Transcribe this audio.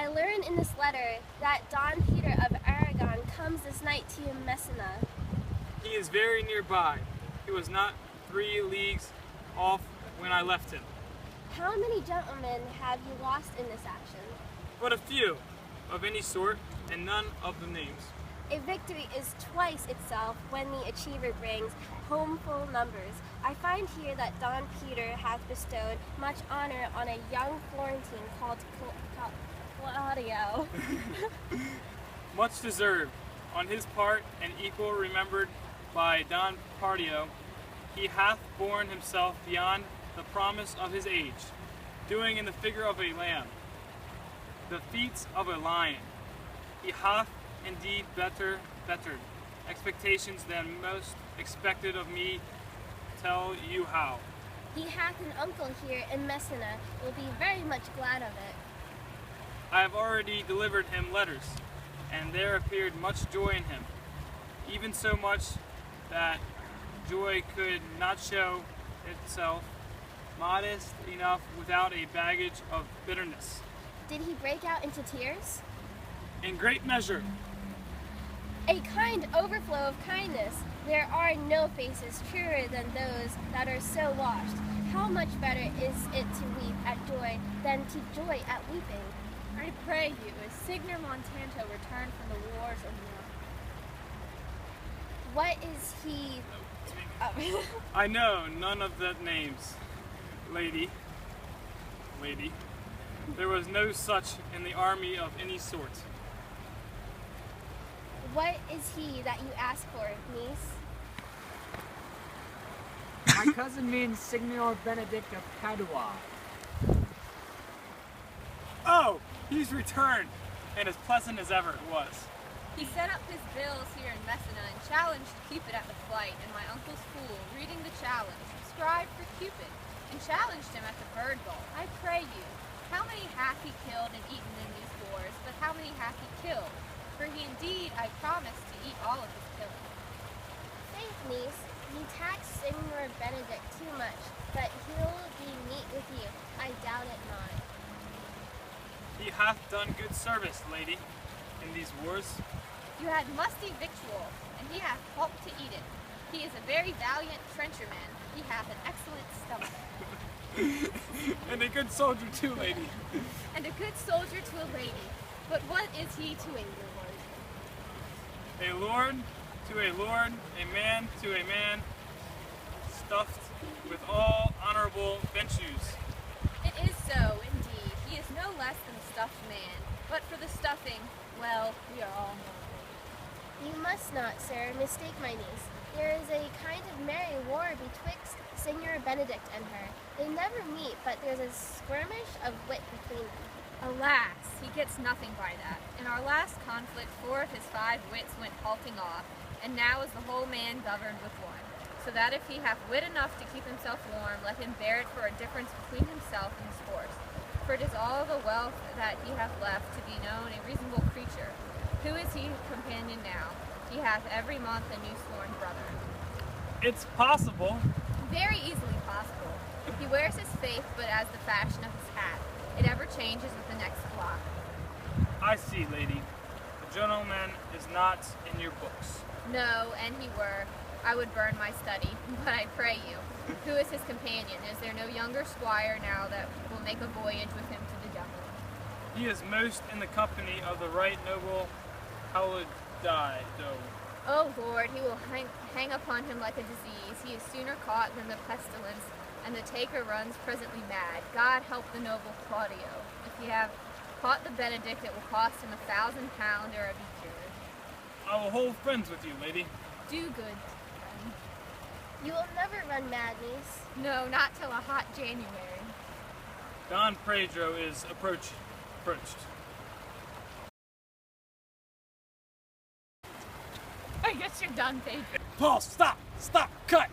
learn in this letter that Don Peter of Aragon comes this night to Messina. He is very nearby. He was not 3 leagues off when I left him. How many gentlemen have you lost in this action? But a few, of any sort, and none of the names. A victory is twice itself when the achiever brings home full numbers. I find here that Don Peter hath bestowed much honor on a young Florentine called Claudio. Much deserved. On his part, and equal remembered by Don Pardio, he hath borne himself beyond the promise of his age, doing in the figure of a lamb, the feats of a lion. He hath indeed bettered expectations than most expected of me. Tell you how. He hath an uncle here in Messina, will be very much glad of it. I have already delivered him letters, and there appeared much joy in him, even so much that joy could not show itself modest enough without a baggage of bitterness. Did he break out into tears? In great measure. A kind overflow of kindness. There are no faces truer than those that are so washed. How much better is it to weep at joy than to joy at weeping? I pray you, is Signor Montanto returned from the wars or not? What is he? Oh. I know none of the names, lady. There was no such in the army of any sort. What is he that you ask for, niece? My cousin means Signor Benedict of Padua. Oh, he's returned, and as pleasant as ever it was. He set up his bills here in Messina and challenged Cupid at the flight, and my uncle's fool, reading the challenge, subscribed for Cupid, and challenged him at the bird bowl. I pray you, how many hath he killed and eaten in these wars, but how many hath he killed? For he indeed, I promise to eat all of his killing. Faith, niece, ye tax Signor Benedict too much, but he'll be meet with you. I doubt it not. He hath done good service, lady, in these wars. You had musty victual, and he hath pulp to eat it. He is a very valiant trencherman. He hath an excellent stomach. And a good soldier too, lady. And a good soldier to a lady. But what is he to a lord? A lord to a lord, a man to a man, stuffed with all honorable virtues. It is so, indeed. He is no less than a stuffed man. But for the stuffing, well, we are all known. You must not, sir, mistake my niece. There is a kind of merry war betwixt Signor Benedict and her. They never meet, but there's a skirmish of wit between them. Alas, he gets nothing by that. In our last conflict, 4 of his 5 wits went halting off, and now is the whole man governed with one. So that if he hath wit enough to keep himself warm, let him bear it for a difference between himself and his horse. For it is all the wealth that he hath left to be known a reasonable creature. Who is he companion now? He hath every month a new sworn brother. It's possible. Very easily possible. He wears his faith but as the fashion of his hat. It ever changes with the next flock. I see, lady. The gentleman is not in your books. No, and he were. I would burn my study, but I pray you. Who is his companion? Is there no younger squire now that will make a voyage with him to the devil? He is most in the company of the right noble Palladino. Oh Lord, he will hang upon him like a disease. He is sooner caught than the pestilence, and the taker runs presently mad. God help the noble Claudio. If he have caught the Benedict, it will cost him £1,000 ere it be cured. I will hold friends with you, lady. Do good, friend. You will never run mad, niece. No, not till a hot January. Don Pedro is approached. I guess you're done, Pedro. Paul, stop! Cut!